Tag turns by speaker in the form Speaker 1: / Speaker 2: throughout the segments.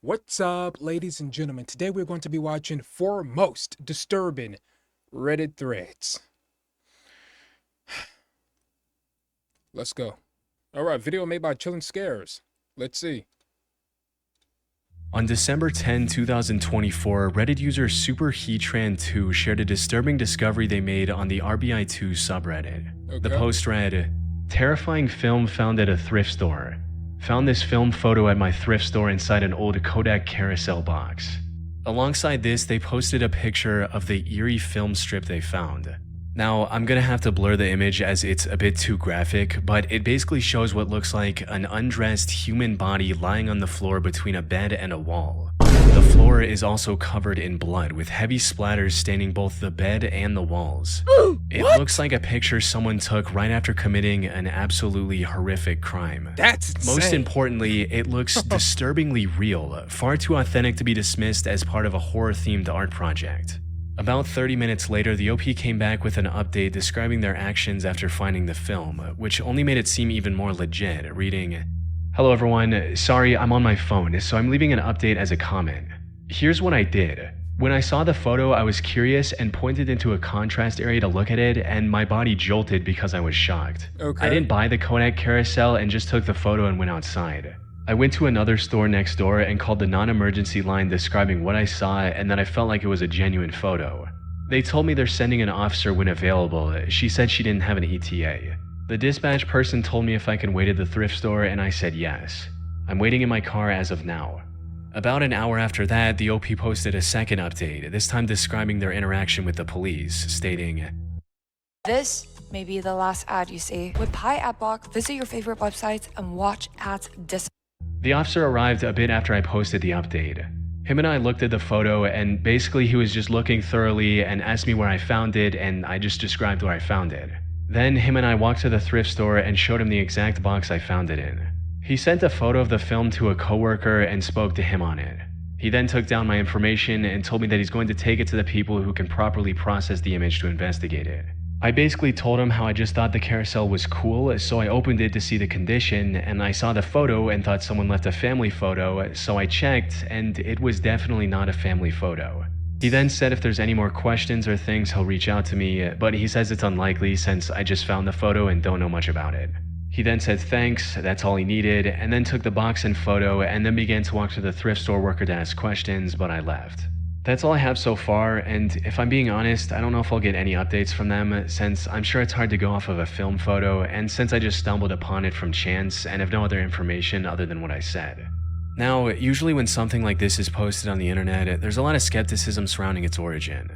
Speaker 1: What's up, ladies and gentlemen? Today we're going to be watching 4 most disturbing Reddit threads. Let's go. Alright, video made by Chillin' Scares. Let's see.
Speaker 2: On December 10, 2024, Reddit user SuperHeatran2 shared a disturbing discovery they made on the RBI2 subreddit.
Speaker 1: Okay.
Speaker 2: The post read, "Terrifying film found at a thrift store. Found this film photo at my thrift store inside an old Kodak carousel box." Alongside this, they posted a picture of the eerie film strip they found. Now, I'm gonna have to blur the image as it's a bit too graphic, but it basically shows what looks like an undressed human body lying on the floor between a bed and a wall. The floor is also covered in blood, with heavy splatters staining both the bed and the walls. It looks like a picture someone took right after committing an absolutely horrific crime.
Speaker 1: That's insane.
Speaker 2: Most importantly, it looks disturbingly real, far too authentic to be dismissed as part of a horror-themed art project. About 30 minutes later, the OP came back with an update describing their actions after finding the film, which only made it seem even more legit, reading, "Hello everyone, sorry I'm on my phone, so I'm leaving an update as a comment. Here's what I did. When I saw the photo, I was curious and pointed into a contrast area to look at it, and my body jolted because I was shocked.
Speaker 1: Okay.
Speaker 2: I didn't buy the Kodak carousel and just took the photo and went outside. I went to another store next door and called the non-emergency line describing what I saw and that I felt like it was a genuine photo. They told me they're sending an officer when available. She said she didn't have an ETA. The dispatch person told me if I can wait at the thrift store, and I said yes. I'm waiting in my car as of now." About an hour after that, the OP posted a second update, this time describing their interaction with the police, stating,
Speaker 3: "This may be the last ad you see. With Pi Ad Block, visit your favorite websites and watch ads disappear."
Speaker 2: The officer arrived a bit after I posted the update. Him and I looked at the photo, and basically he was just looking thoroughly and asked me where I found it, and I just described where I found it. Then him and I walked to the thrift store and showed him the exact box I found it in. He sent a photo of the film to a coworker and spoke to him on it. He then took down my information and told me that he's going to take it to the people who can properly process the image to investigate it. I basically told him how I just thought the carousel was cool, so I opened it to see the condition, and I saw the photo and thought someone left a family photo, so I checked, and it was definitely not a family photo. He then said if there's any more questions or things, he'll reach out to me, but he says it's unlikely since I just found the photo and don't know much about it. He then said thanks, that's all he needed, and then took the box and photo, and then began to walk to the thrift store worker to ask questions, but I left. That's all I have so far, and if I'm being honest, I don't know if I'll get any updates from them, since I'm sure it's hard to go off of a film photo, and since I just stumbled upon it from chance and have no other information other than what I said. Now, usually when something like this is posted on the internet, there's a lot of skepticism surrounding its origin.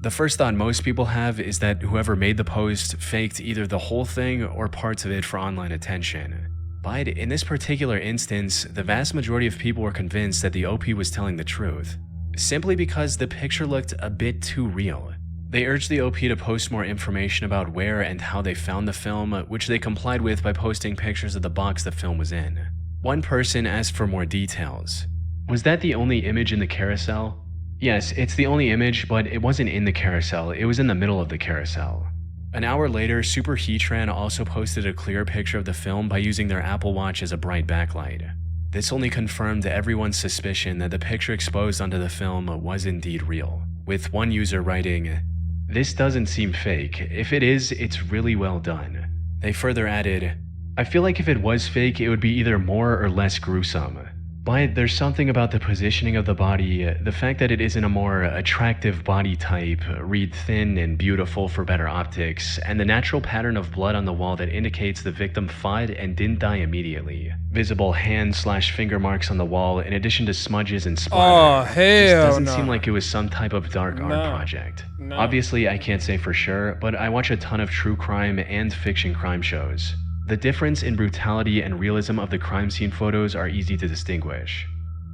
Speaker 2: The first thought most people have is that whoever made the post faked either the whole thing or parts of it for online attention. But in this particular instance, the vast majority of people were convinced that the OP was telling the truth, simply because the picture looked a bit too real. They urged the OP to post more information about where and how they found the film, which they complied with by posting pictures of the box the film was in. One person asked for more details. "Was that the only image in the carousel?" "Yes, it's the only image, but it wasn't in the carousel, it was in the middle of the carousel." An hour later, SuperHeatran also posted a clear picture of the film by using their Apple Watch as a bright backlight. This only confirmed everyone's suspicion that the picture exposed onto the film was indeed real, with one user writing, "This doesn't seem fake. If it is, it's really well done." They further added, "I feel like if it was fake, it would be either more or less gruesome. But there's something about the positioning of the body, the fact that it isn't a more attractive body type, read thin and beautiful for better optics, and the natural pattern of blood on the wall that indicates the victim fought and didn't die immediately. Visible hand/finger marks on the wall in addition to smudges and splatter.
Speaker 1: Oh,
Speaker 2: This
Speaker 1: hell
Speaker 2: doesn't
Speaker 1: no.
Speaker 2: seem like it was some type of dark art project.
Speaker 1: No.
Speaker 2: Obviously, I can't say for sure, but I watch a ton of true crime and fiction crime shows. The difference in brutality and realism of the crime scene photos are easy to distinguish.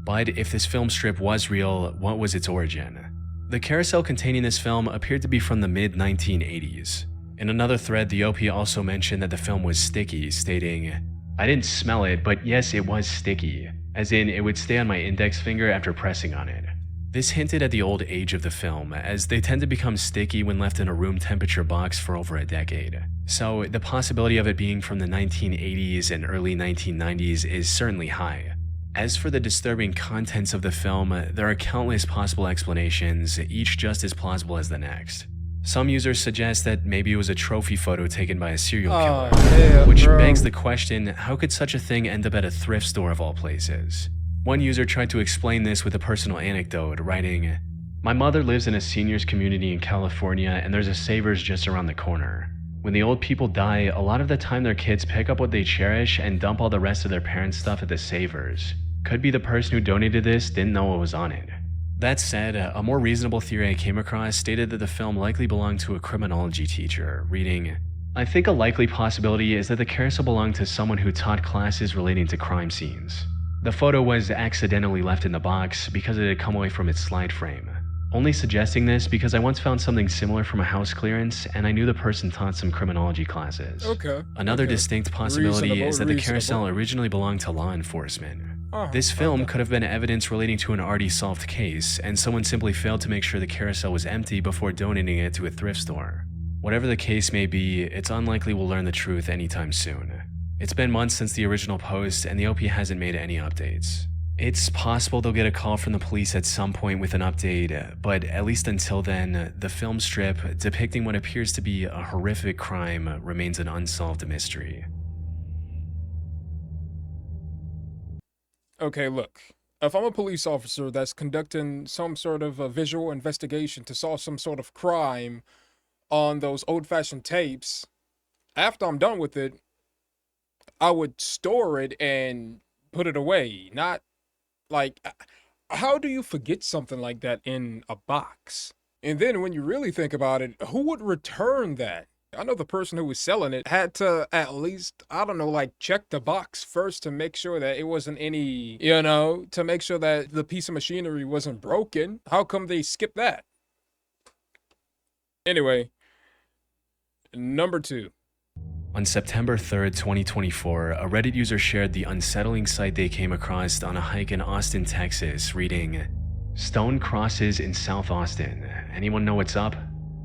Speaker 2: But if this film strip was real, what was its origin? The carousel containing this film appeared to be from the mid-1980s. In another thread, the OP also mentioned that the film was sticky, stating, "I didn't smell it, but yes, it was sticky, as in it would stay on my index finger after pressing on it." This hinted at the old age of the film, as they tend to become sticky when left in a room temperature box for over a decade. So the possibility of it being from the 1980s and early 1990s is certainly high. As for the disturbing contents of the film, there are countless possible explanations, each just as plausible as the next. Some users suggest that maybe it was a trophy photo taken by a serial killer,
Speaker 1: hell,
Speaker 2: which
Speaker 1: bro.
Speaker 2: begs the question, how could such a thing end up at a thrift store of all places? One user tried to explain this with a personal anecdote, writing, "My mother lives in a seniors community in California and there's a Savers just around the corner. When the old people die, a lot of the time their kids pick up what they cherish and dump all the rest of their parents' stuff at the Savers. Could be the person who donated this didn't know what was on it." That said, a more reasonable theory I came across stated that the film likely belonged to a criminology teacher, reading, "I think a likely possibility is that the carousel belonged to someone who taught classes relating to crime scenes. The photo was accidentally left in the box because it had come away from its slide frame. Only suggesting this because I once found something similar from a house clearance and I knew the person taught some criminology classes."
Speaker 1: Okay.
Speaker 2: Another
Speaker 1: okay.
Speaker 2: distinct possibility
Speaker 1: Reasonable,
Speaker 2: is that the
Speaker 1: reasonable.
Speaker 2: carousel originally belonged to law enforcement.
Speaker 1: Oh,
Speaker 2: This film
Speaker 1: okay.
Speaker 2: could have been evidence relating to an already solved case, and someone simply failed to make sure the carousel was empty before donating it to a thrift store. Whatever the case may be, it's unlikely we'll learn the truth anytime soon. It's been months since the original post, and the OP hasn't made any updates. It's possible they'll get a call from the police at some point with an update, but at least until then, the film strip depicting what appears to be a horrific crime remains an unsolved mystery.
Speaker 1: Okay, look. If I'm a police officer that's conducting some sort of a visual investigation to solve some sort of crime on those old-fashioned tapes, after I'm done with it, I would store it and put it away. Not like, how do you forget something like that in a box? And then when you really think about it, who would return that? I know the person who was selling it had to at least, I don't know, like check the box first to make sure that it wasn't any, to make sure that the piece of machinery wasn't broken. How come they skipped that? Anyway, number 2.
Speaker 2: On September 3rd, 2024, a Reddit user shared the unsettling sight they came across on a hike in Austin, Texas, reading, "Stone crosses in South Austin. Anyone know what's up?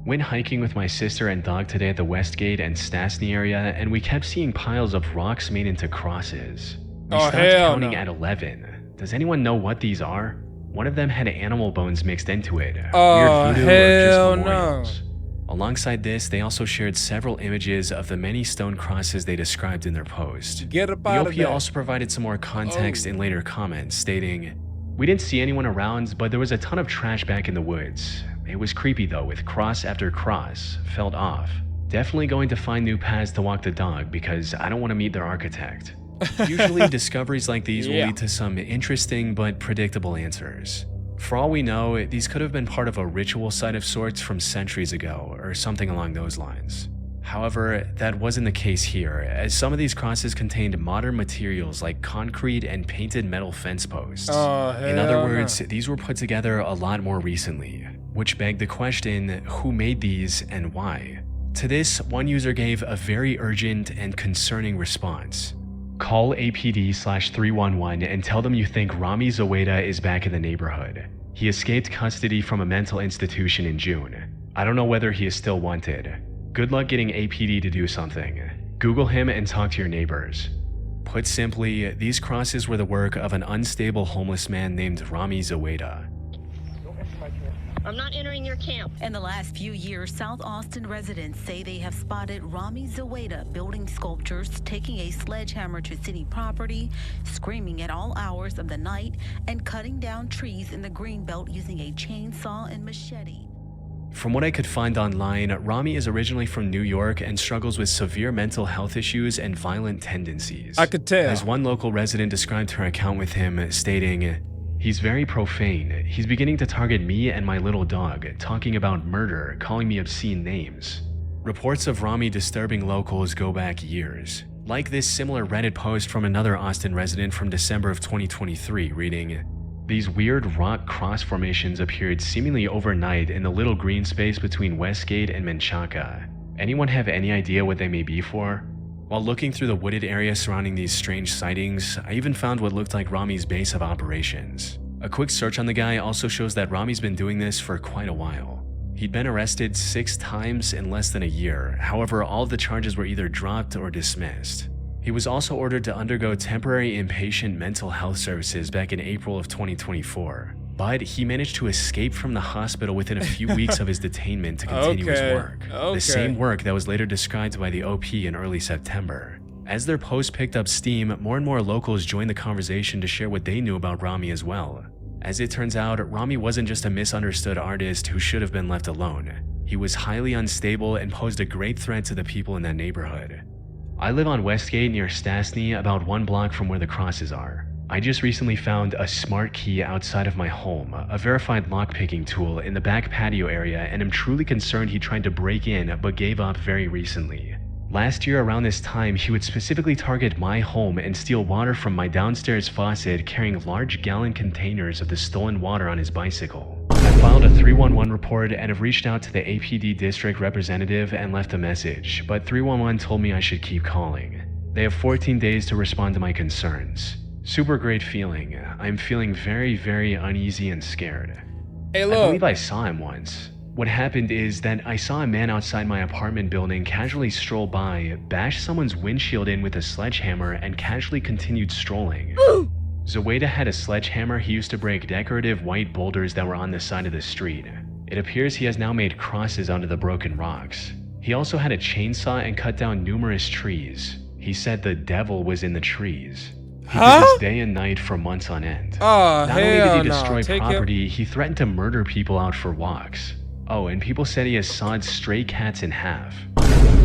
Speaker 2: Went hiking with my sister and dog today at the Westgate and Stastny area, and we kept seeing piles of rocks made into crosses. We
Speaker 1: Oh,
Speaker 2: stopped
Speaker 1: hell
Speaker 2: counting
Speaker 1: no.
Speaker 2: at 11. Does anyone know what these are? One of them had animal bones mixed into it.
Speaker 1: Oh,
Speaker 2: Weird voodoo or
Speaker 1: hell
Speaker 2: just
Speaker 1: no.
Speaker 2: memorials." Alongside this, they also shared several images of the many stone crosses they described in their post.
Speaker 1: Get up
Speaker 2: The
Speaker 1: out
Speaker 2: OP
Speaker 1: of there.
Speaker 2: also provided some more context in later comments, stating, "We didn't see anyone around, but there was a ton of trash back in the woods. It was creepy though, with cross after cross, felt off. Definitely going to find new paths to walk the dog because I don't want to meet their architect." Usually discoveries like these will
Speaker 1: Yeah.
Speaker 2: lead to some interesting but predictable answers. For all we know, these could have been part of a ritual site of sorts from centuries ago, or something along those lines. However, that wasn't the case here, as some of these crosses contained modern materials like concrete and painted metal fence posts.
Speaker 1: Oh,
Speaker 2: In other
Speaker 1: hell
Speaker 2: words,
Speaker 1: no.
Speaker 2: these were put together a lot more recently, which begged the question, who made these and why? To this, one user gave a very urgent and concerning response. "Call APD/311 and tell them you think Rami Zoeda is back in the neighborhood. He escaped custody from a mental institution in June. I don't know whether he is still wanted. Good luck getting APD to do something. Google him and talk to your neighbors." Put simply, these crosses were the work of an unstable homeless man named Rami Zoeda.
Speaker 4: I'm not entering your camp.
Speaker 5: In the last few years, South Austin residents say they have spotted Rami Zoeda building sculptures, taking a sledgehammer to city property, screaming at all hours of the night, and cutting down trees in the greenbelt using a chainsaw and machete.
Speaker 2: From what I could find online, Rami is originally from New York and struggles with severe mental health issues and violent tendencies.
Speaker 1: I could tell.
Speaker 2: As one local resident described her account with him, stating, "He's very profane. He's beginning to target me and my little dog, talking about murder, calling me obscene names." Reports of Rami disturbing locals go back years. Like this similar Reddit post from another Austin resident from December of 2023, reading, "These weird rock cross formations appeared seemingly overnight in the little green space between Westgate and Menchaca. Anyone have any idea what they may be for?" While looking through the wooded area surrounding these strange sightings, I even found what looked like Rami's base of operations. A quick search on the guy also shows that Rami's been doing this for quite a while. He'd been arrested 6 times in less than a year, however all of the charges were either dropped or dismissed. He was also ordered to undergo temporary inpatient mental health services back in April of 2024, but he managed to escape from the hospital within a few weeks of his detainment to continue his work. The same work that was later described by the OP in early September. As their post picked up steam, more and more locals joined the conversation to share what they knew about Rami as well. As it turns out, Rami wasn't just a misunderstood artist who should have been left alone. He was highly unstable and posed a great threat to the people in that neighborhood. I live on Westgate near Stastny, about 1 block from where the crosses are. I just recently found a smart key outside of my home, a verified lockpicking tool in the back patio area, and am truly concerned he tried to break in but gave up very recently. Last year around this time, he would specifically target my home and steal water from my downstairs faucet, carrying large gallon containers of the stolen water on his bicycle. I filed a 311 report and have reached out to the APD district representative and left a message, but 311 told me I should keep calling. They have 14 days to respond to my concerns. Super great feeling. I'm feeling very, very uneasy and scared.
Speaker 1: Hey, look.
Speaker 2: I believe I saw him once. What happened is that I saw a man outside my apartment building casually stroll by, bash someone's windshield in with a sledgehammer, and casually continued strolling. Zoeda had a sledgehammer he used to break decorative white boulders that were on the side of the street. It appears he has now made crosses onto the broken rocks. He also had a chainsaw and cut down numerous trees. He said the devil was in the trees. He did this day and night for months on end. Not only did he destroy property, he threatened to murder people out for walks. Oh, and people said he has sawed stray cats in half.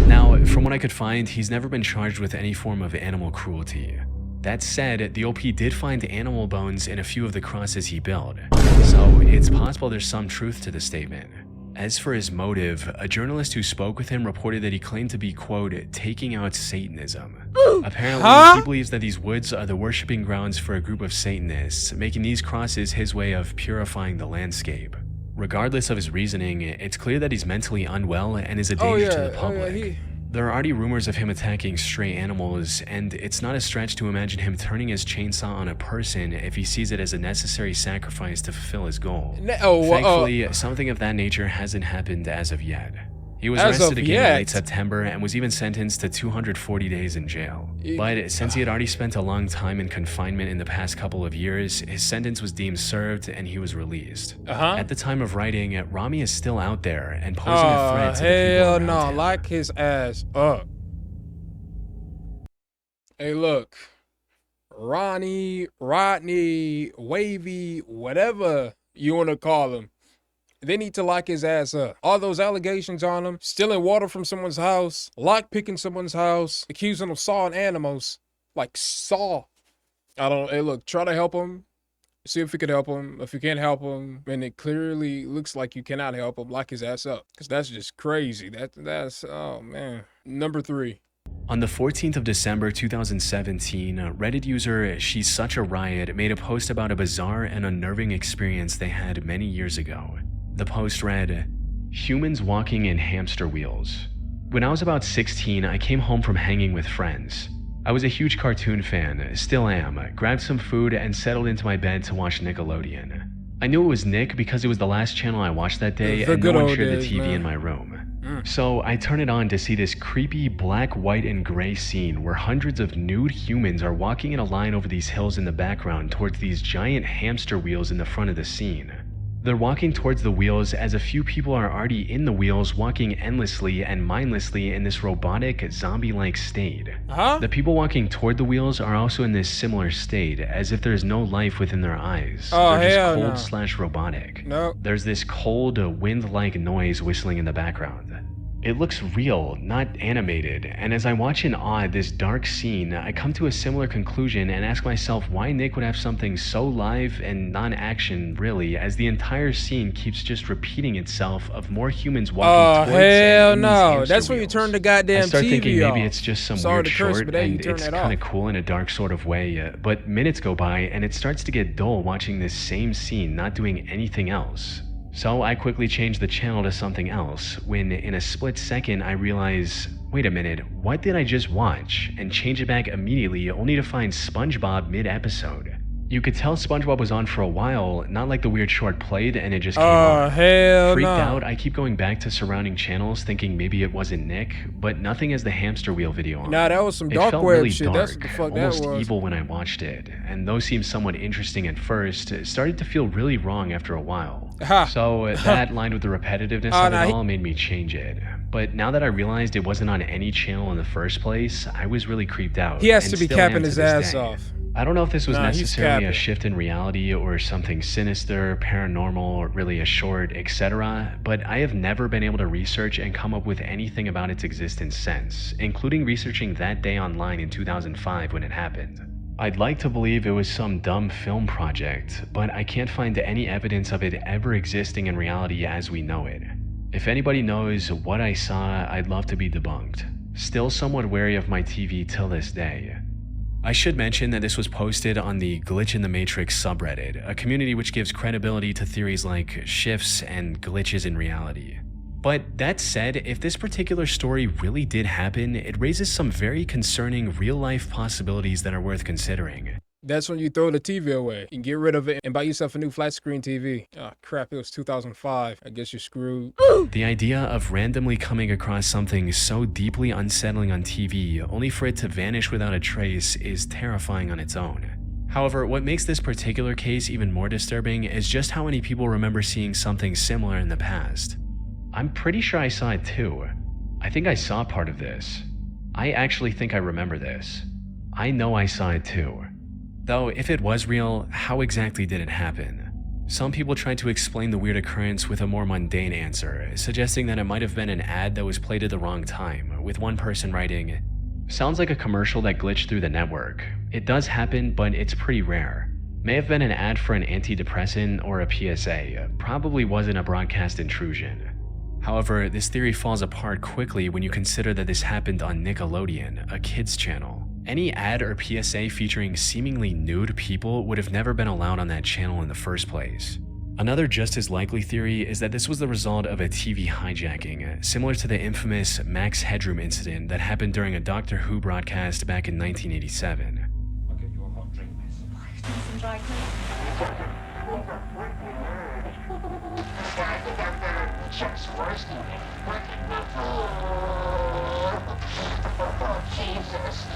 Speaker 2: Now, from what I could find, he's never been charged with any form of animal cruelty. That said, the OP did find animal bones in a few of the crosses he built, so it's possible there's some truth to the statement. As for his motive, a journalist who spoke with him reported that he claimed to be, quote, taking out Satanism. Apparently, he believes that these woods are the worshipping grounds for a group of Satanists, making these crosses his way of purifying the landscape. Regardless of his reasoning, it's clear that he's mentally unwell and is a danger to the public. There are already rumors of him attacking stray animals, and it's not a stretch to imagine him turning his chainsaw on a person if he sees it as a necessary sacrifice to fulfill his goal. Thankfully, something of that nature hasn't happened as of yet. He was arrested again in late September and was even sentenced to 240 days in jail. But since he had already spent a long time in confinement in the past couple of years, his sentence was deemed served and he was released. At the time of writing, Rami is still out there and posing a threat to the people around him.
Speaker 1: Lock his ass up. Hey, look. Ronnie, Rodney, Wavy, whatever you want to call him. They need to lock his ass up. All those allegations on him, stealing water from someone's house, lockpicking someone's house, accusing of sawing animals. Like, saw. Hey, look, try to help him. See if you can help him. If you can't help him, and it clearly looks like you cannot help him, lock his ass up. Because that's just crazy. That's, oh, man. Number 3.
Speaker 2: On the 14th of December 2017, Reddit user She's Such a Riot made a post about a bizarre and unnerving experience they had many years ago. The post read, "Humans walking in hamster wheels. When I was about 16, I came home from hanging with friends. I was a huge cartoon fan, still am, grabbed some food and settled into my bed to watch Nickelodeon. I knew it was Nick because it was the last channel I watched that day and no one shared the TV in my room. So I turn it on to see this creepy black, white, and gray scene where hundreds of nude humans are walking in a line over these hills in the background towards these giant hamster wheels in the front of the scene. They're walking towards the wheels as a few people are already in the wheels, walking endlessly and mindlessly in this robotic, zombie-like state. The people walking toward the wheels are also in this similar state, as if there's no life within their eyes. They're just cold/robotic. There's this cold, wind-like noise whistling in the background. It looks real, not animated, and as I watch in awe this dark scene, I come to a similar conclusion and ask myself why Nick would have something so live and non-action, really, as the entire scene keeps just repeating itself of more humans walking towards
Speaker 1: hell no. That's when you turn the goddamn TV
Speaker 2: I start thinking maybe
Speaker 1: off.
Speaker 2: it's just some weird short and it's kind of cool in a dark sort of way, but minutes go by and it starts to get dull watching this same scene not doing anything else. So I quickly change the channel to something else, when in a split second I realize, wait a minute, what did I just watch? And change it back immediately only to find SpongeBob mid-episode. You could tell SpongeBob was on for a while, not like the weird short played and it just came
Speaker 1: Oh,
Speaker 2: on.
Speaker 1: hell
Speaker 2: Freaked
Speaker 1: no.
Speaker 2: out, I keep going back to surrounding channels thinking maybe it wasn't Nick, but nothing as the hamster wheel video on.
Speaker 1: Nah, that was some
Speaker 2: It
Speaker 1: dark
Speaker 2: felt
Speaker 1: web
Speaker 2: really
Speaker 1: shit.
Speaker 2: dark,
Speaker 1: That's what the fuck that
Speaker 2: almost
Speaker 1: was.
Speaker 2: evil when I watched it, and though seemed somewhat interesting at first, it started to feel really wrong after a while.
Speaker 1: Ha.
Speaker 2: So that lined with the repetitiveness
Speaker 1: Oh,
Speaker 2: of
Speaker 1: nah,
Speaker 2: it all made me change it. But now that I realized it wasn't on any channel in the first place, I was really creeped out.
Speaker 1: He has
Speaker 2: and
Speaker 1: to be
Speaker 2: still am
Speaker 1: capping
Speaker 2: to
Speaker 1: his
Speaker 2: this
Speaker 1: ass
Speaker 2: day.
Speaker 1: off.
Speaker 2: I don't know if this was
Speaker 1: Nah, he's
Speaker 2: necessarily a
Speaker 1: capping.
Speaker 2: shift in reality or something sinister, paranormal, or really a short, etc., but I have never been able to research and come up with anything about its existence since, including researching that day online in 2005 when it happened. I'd like to believe it was some dumb film project, but I can't find any evidence of it ever existing in reality as we know it. If anybody knows what I saw, I'd love to be debunked. Still somewhat wary of my TV till this day. I should mention that this was posted on the Glitch in the Matrix subreddit, a community which gives credibility to theories like shifts and glitches in reality. But that said, if this particular story really did happen, it raises some very concerning real-life possibilities that are worth considering.
Speaker 1: That's when you throw the TV away. You can get rid of it and buy yourself a new flat screen TV. Oh crap, it was 2005. I guess you're screwed.
Speaker 2: The idea of randomly coming across something so deeply unsettling on TV, only for it to vanish without a trace, is terrifying on its own. However, what makes this particular case even more disturbing is just how many people remember seeing something similar in the past. I'm pretty sure I saw it too. I think I saw part of this. I actually think I remember this. I know I saw it too. Though, if it was real, how exactly did it happen? Some people tried to explain the weird occurrence with a more mundane answer, suggesting that it might have been an ad that was played at the wrong time, with one person writing, "Sounds like a commercial that glitched through the network. It does happen, but it's pretty rare. May have been an ad for an antidepressant or a PSA, probably wasn't a broadcast intrusion." However, this theory falls apart quickly when you consider that this happened on Nickelodeon, a kids channel. Any ad or PSA featuring seemingly nude people would have never been allowed on that channel in the first place. Another just as likely theory is that this was the result of a TV hijacking, similar to the infamous Max Headroom incident that happened during a Doctor Who broadcast back in 1987.
Speaker 6: I'll get you a hot drink, miss.
Speaker 4: Some dry
Speaker 6: Jesus.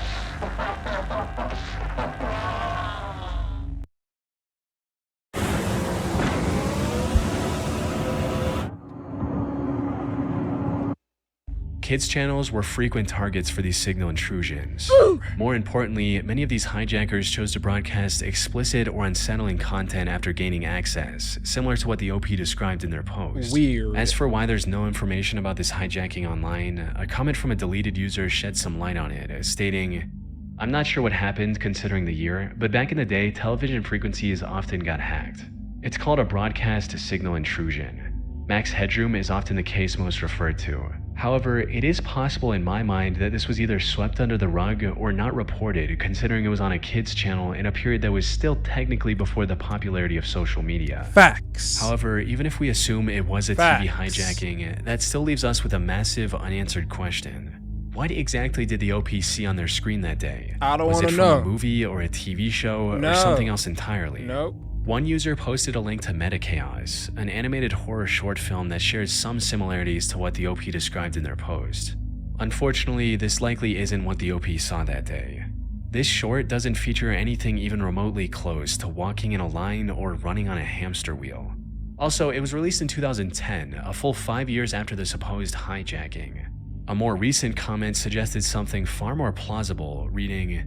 Speaker 2: Kids channels were frequent targets for these signal intrusions. More importantly, many of these hijackers chose to broadcast explicit or unsettling content after gaining access, similar to what the OP described in their post.
Speaker 1: Weird.
Speaker 2: As for why there's no information about this hijacking online, a comment from a deleted user shed some light on it, stating, "I'm not sure what happened considering the year, but back in the day, television frequencies often got hacked. It's called a broadcast signal intrusion. Max Headroom is often the case most referred to. However, it is possible in my mind that this was either swept under the rug or not reported, considering it was on a kids channel in a period that was still technically before the popularity of social media."
Speaker 1: Facts.
Speaker 2: However, even if we assume it was a
Speaker 1: Facts.
Speaker 2: TV hijacking, that still leaves us with a massive unanswered question. What exactly did the OP see on their screen that day?
Speaker 1: I don't
Speaker 2: Was it
Speaker 1: wanna
Speaker 2: from
Speaker 1: know.
Speaker 2: a movie or a TV show
Speaker 1: No.
Speaker 2: or something else entirely?
Speaker 1: Nope.
Speaker 2: One user posted a link to Metachaos, an animated horror short film that shares some similarities to what the OP described in their post. Unfortunately, this likely isn't what the OP saw that day. This short doesn't feature anything even remotely close to walking in a line or running on a hamster wheel. Also, it was released in 2010, a full 5 years after the supposed hijacking. A more recent comment suggested something far more plausible, reading,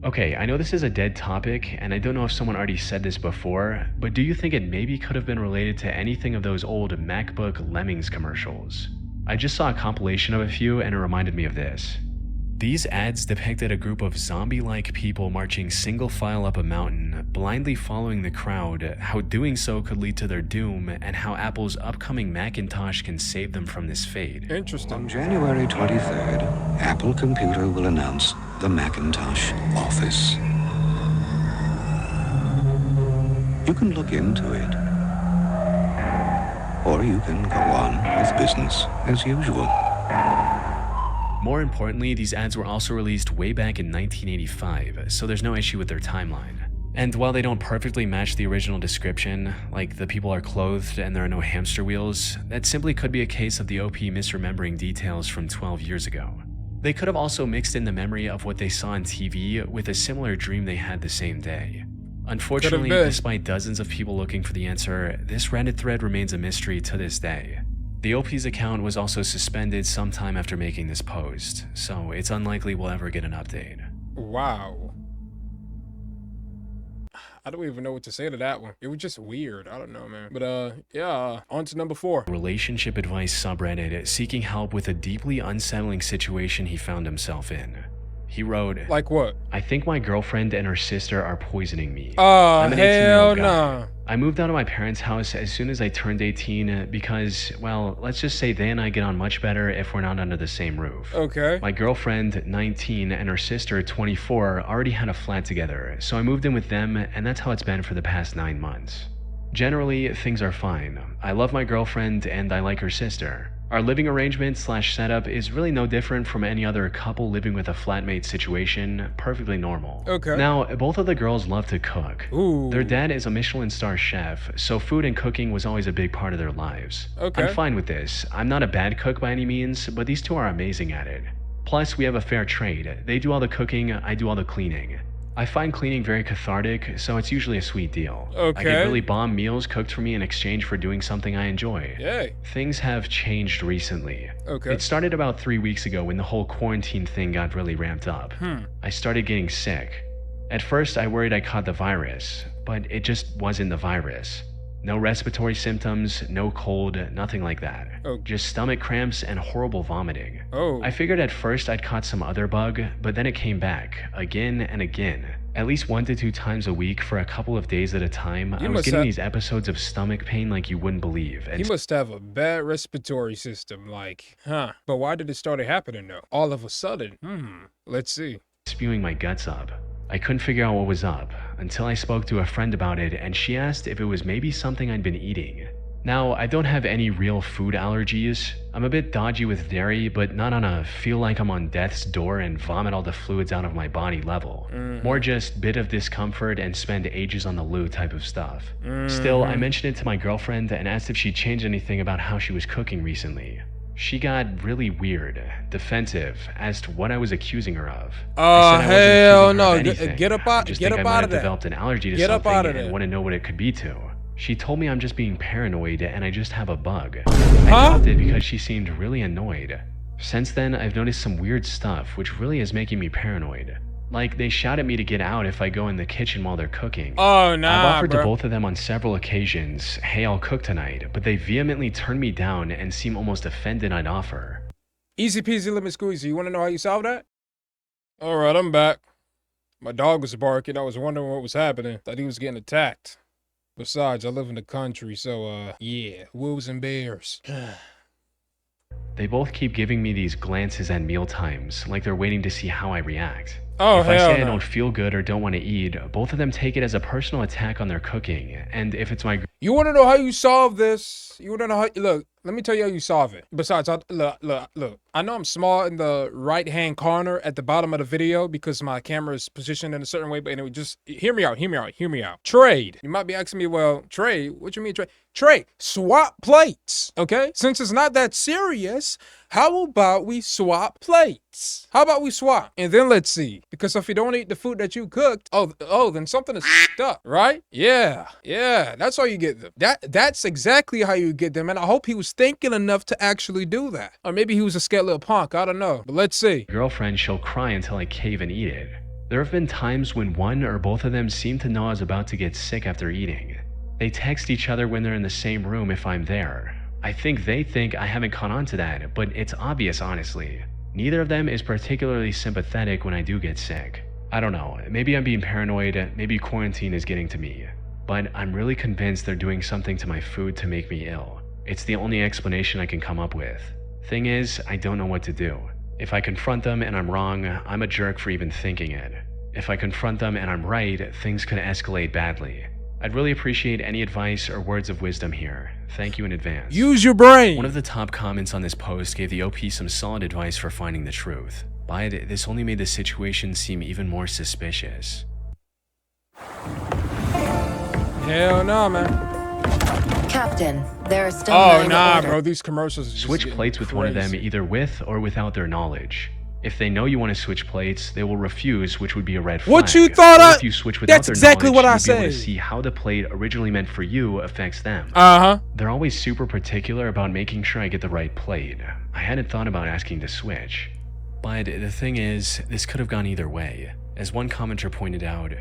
Speaker 2: "Okay, I know this is a dead topic, and I don't know if someone already said this before, but do you think it maybe could have been related to anything of those old MacBook Lemmings commercials? I just saw a compilation of a few and it reminded me of this. These ads depicted a group of zombie-like people marching single file up a mountain, blindly following the crowd, how doing so could lead to their doom, and how Apple's upcoming Macintosh can save them from this fate."
Speaker 7: On
Speaker 1: Interesting.
Speaker 7: January 23rd, Apple Computer will announce the Macintosh Office. You can look into it, or you can go on with business as usual.
Speaker 2: More importantly, these ads were also released way back in 1985, so there's no issue with their timeline. And while they don't perfectly match the original description, like the people are clothed and there are no hamster wheels, that simply could be a case of the OP misremembering details from 12 years ago. They could have also mixed in the memory of what they saw on TV with a similar dream they had the same day. Unfortunately, despite dozens of people looking for the answer, this Reddit thread remains a mystery to this day. The OP's account was also suspended sometime after making this post, so it's unlikely we'll ever get an update.
Speaker 1: Wow. I don't even know what to say to that one. It was just weird. I don't know, man. But yeah, on to number 4.
Speaker 2: Relationship advice subreddit seeking help with a deeply unsettling situation he found himself in. He wrote,
Speaker 1: like what?
Speaker 2: I think my girlfriend and her sister are poisoning me.
Speaker 1: I'm
Speaker 2: an
Speaker 1: hell
Speaker 2: 18-year-old guy.
Speaker 1: nah.
Speaker 2: I moved out of my parents' house as soon as I turned 18 because, well, let's just say they and I get on much better if we're not under the same roof.
Speaker 1: Okay.
Speaker 2: My girlfriend, 19, and her sister, 24, already had a flat together, so I moved in with them, and that's how it's been for the past 9 months. Generally, things are fine. I love my girlfriend and I like her sister. Our living arrangement / setup is really no different from any other couple living with a flatmate situation, perfectly normal.
Speaker 1: Okay.
Speaker 2: Now, both of the girls love to cook.
Speaker 1: Ooh.
Speaker 2: Their dad is a Michelin star chef, so food and cooking was always a big part of their lives.
Speaker 1: Okay.
Speaker 2: I'm fine with this. I'm not a bad cook by any means, but these two are amazing at it. Plus, we have a fair trade. They do all the cooking, I do all the cleaning. I find cleaning very cathartic, so it's usually a sweet deal.
Speaker 1: Okay.
Speaker 2: I get really bomb meals cooked for me in exchange for doing something I enjoy.
Speaker 1: Yay.
Speaker 2: Things have changed recently.
Speaker 1: Okay.
Speaker 2: It started about 3 weeks ago when the whole quarantine thing got really ramped up. I started getting sick. At first, I worried I caught the virus, but it just wasn't the virus. No respiratory symptoms, no cold, nothing like that.
Speaker 1: Oh.
Speaker 2: Just stomach cramps and horrible vomiting.
Speaker 1: Oh.
Speaker 2: I figured at first I'd caught some other bug, but then it came back, again and again. At least 1 to 2 times a week for a couple of days at a time, I was getting these episodes of stomach pain like you wouldn't believe.
Speaker 1: He must have a bad respiratory system, like, huh. But why did it start happening though? All of a sudden? Let's see.
Speaker 2: Spewing my guts up. I couldn't figure out what was up until I spoke to a friend about it and she asked if it was maybe something I'd been eating. Now, I don't have any real food allergies. I'm a bit dodgy with dairy, but not on a feel like I'm on death's door and vomit all the fluids out of my body level. More just bit of discomfort and spend ages on the loo type of stuff. Still, I mentioned it to my girlfriend and asked if she'd changed anything about how she was cooking recently. She got really weird, defensive, asked what I was accusing her of. I said
Speaker 1: hell no!
Speaker 2: Get up out of that. Developed an allergy to something and want to know what it could be to. She told me I'm just being paranoid and I just have a bug. I dropped it because she seemed really annoyed. Since then, I've noticed some weird stuff, which really is making me paranoid. Like, they shout at me to get out if I go in the kitchen while they're cooking.
Speaker 1: Oh, nah,
Speaker 2: I've offered to both of them on several occasions, hey, I'll cook tonight, but they vehemently turn me down and seem almost offended I'd offer.
Speaker 1: Easy peasy lemon squeezy. You want to know how you solve that? All right, I'm back. My dog was barking. I was wondering what was happening. Thought he was getting attacked. Besides, I live in the country, so, yeah, wolves and bears.
Speaker 2: They both keep giving me these glances at mealtimes, like they're waiting to see how I react.
Speaker 1: Oh,
Speaker 2: if I say
Speaker 1: no.
Speaker 2: I don't feel good or don't want to eat, both of them take it as a personal attack on their cooking, and if it's my...
Speaker 1: You want to know how you solve this? You want to know how... Look, let me tell you how you solve it. Besides, look. I know I'm small in the right-hand corner at the bottom of the video because my camera is positioned in a certain way, but anyway, just hear me out. Trade. You might be asking me, well, trade? What you mean trade? Trade. Swap plates, okay? Since it's not that serious, how about we swap plates? How about we swap? And then let's see. Because if you don't eat the food that you cooked, then something is up, right? Yeah, that's how you get them. That's exactly how you get them, and I hope he was thinking enough to actually do that. Or maybe he was a scared little punk, I don't know. But let's see.
Speaker 2: Girlfriend, she'll cry until I cave and eat it. There have been times when one or both of them seem to know I was about to get sick after eating. They text each other when they're in the same room if I'm there. I think they think I haven't caught on to that, but it's obvious, honestly. Neither of them is particularly sympathetic when I do get sick. I don't know, maybe I'm being paranoid, maybe quarantine is getting to me. But I'm really convinced they're doing something to my food to make me ill. It's the only explanation I can come up with. Thing is, I don't know what to do. If I confront them and I'm wrong, I'm a jerk for even thinking it. If I confront them and I'm right, things could escalate badly. I'd really appreciate any advice or words of wisdom here. Thank you in advance.
Speaker 1: Use your brain!
Speaker 2: One of the top comments on this post gave the OP some solid advice for finding the truth. But this only made the situation seem even more suspicious.
Speaker 1: Hell no, man.
Speaker 8: Captain, there are still
Speaker 1: Oh,
Speaker 8: 9
Speaker 1: nah,
Speaker 8: orders.
Speaker 1: bro. These commercials are just
Speaker 2: Switch
Speaker 1: getting
Speaker 2: plates with one of them
Speaker 1: crazy.
Speaker 2: either with or without their knowledge. If they know you want to switch plates, they will refuse, which would be a red flag.
Speaker 1: What you thought
Speaker 2: Or
Speaker 1: I-
Speaker 2: if you switch without
Speaker 1: That's
Speaker 2: their
Speaker 1: exactly
Speaker 2: knowledge,
Speaker 1: what I
Speaker 2: you'd be able to
Speaker 1: said.
Speaker 2: see how the plate originally meant for you affects them.
Speaker 1: Uh-huh.
Speaker 2: They're always super particular about making sure I get the right plate. I hadn't thought about asking to switch. But the thing is, this could have gone either way. As one commenter pointed out,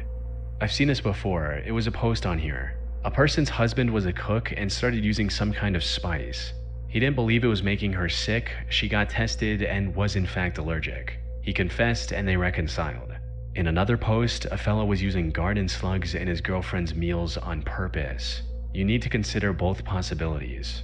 Speaker 2: I've seen this before. It was a post on here. A person's husband was a cook and started using some kind of spice. He didn't believe it was making her sick. She got tested and was in fact allergic. He confessed and they reconciled. In another post, a fellow was using garden slugs in his girlfriend's meals on purpose. You need to consider both possibilities.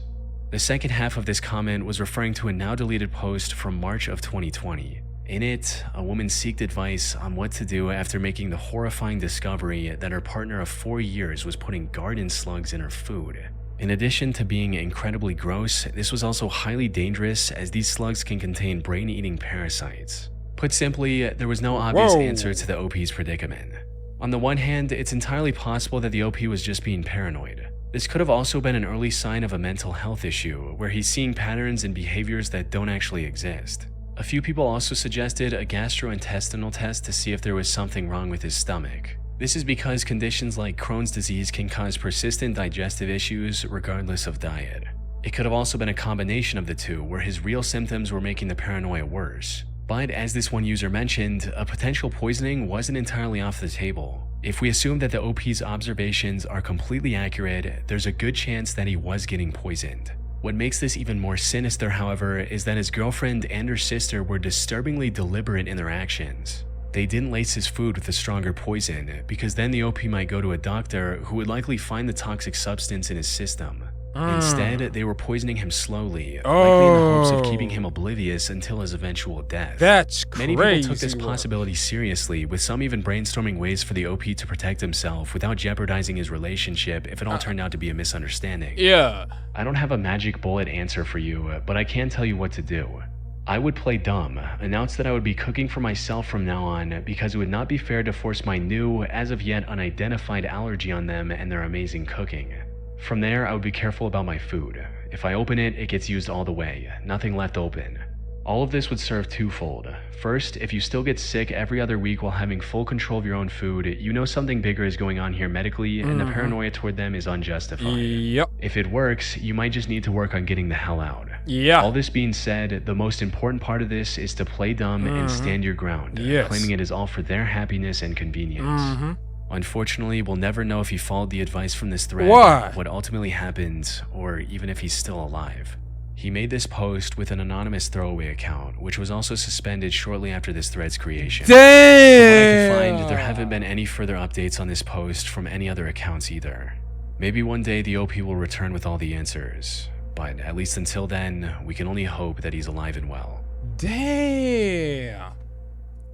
Speaker 2: The second half of this comment was referring to a now deleted post from March of 2020. In it, a woman sought advice on what to do after making the horrifying discovery that her partner of 4 years was putting garden slugs in her food. In addition to being incredibly gross, this was also highly dangerous as these slugs can contain brain-eating parasites. Put simply, there was no obvious
Speaker 1: Whoa.
Speaker 2: answer to the OP's predicament. On the one hand, it's entirely possible that the OP was just being paranoid. This could have also been an early sign of a mental health issue, where he's seeing patterns and behaviors that don't actually exist. A few people also suggested a gastrointestinal test to see if there was something wrong with his stomach. This is because conditions like Crohn's disease can cause persistent digestive issues regardless of diet. It could have also been a combination of the two, where his real symptoms were making the paranoia worse. But as this one user mentioned, a potential poisoning wasn't entirely off the table. If we assume that the OP's observations are completely accurate, there's a good chance that he was getting poisoned. What makes this even more sinister, however, is that his girlfriend and her sister were disturbingly deliberate in their actions. They didn't lace his food with a stronger poison, because then the OP might go to a doctor who would likely find the toxic substance in his system. Instead, they were poisoning him slowly, likely in the hopes of keeping him oblivious until his eventual death.
Speaker 1: That's crazy.
Speaker 2: Many people took this
Speaker 1: work.
Speaker 2: possibility seriously, with some even brainstorming ways for the OP to protect himself without jeopardizing his relationship if it all turned out to be a misunderstanding.
Speaker 1: Yeah.
Speaker 2: I don't have a magic bullet answer for you, but I can tell you what to do. I would play dumb, announce that I would be cooking for myself from now on because it would not be fair to force my new, as of yet unidentified allergy on them and their amazing cooking. From there, I would be careful about my food. If I open it, it gets used all the way, nothing left open. All of this would serve twofold. First, if you still get sick every other week while having full control of your own food, you know something bigger is going on here medically, and the paranoia toward them is unjustified.
Speaker 1: Yep.
Speaker 2: If it works, you might just need to work on getting the hell out.
Speaker 1: Yeah.
Speaker 2: All this being said, the most important part of this is to play dumb and stand your ground,
Speaker 1: Yes.
Speaker 2: claiming it is all for their happiness and convenience. Unfortunately, we'll never know if he followed the advice from this thread,
Speaker 1: Why?
Speaker 2: what ultimately happened, or even if he's still alive. He made this post with an anonymous throwaway account, which was also suspended shortly after this thread's creation. From what I could find, there haven't been any further updates on this post from any other accounts either. Maybe one day the OP will return with all the answers, but at least until then, we can only hope that he's alive and well.
Speaker 1: Damn.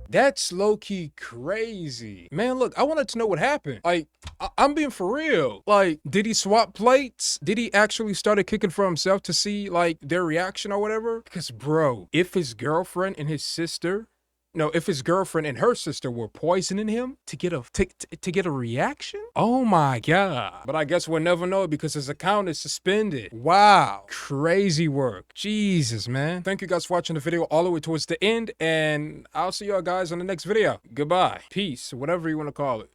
Speaker 1: That's low-key crazy. Man, look, I wanted to know what happened. Like, I'm being for real. Like, did he swap plates? Did he actually started cooking for himself to see, like, their reaction or whatever? Because, bro, if his girlfriend and his sister... No, if his girlfriend and her sister were poisoning him to get a reaction? Oh my god. But I guess we'll never know because his account is suspended. Wow. Crazy work. Jesus, man. Thank you guys for watching the video all the way towards the end, and I'll see y'all guys on the next video. Goodbye. Peace. Whatever you want to call it.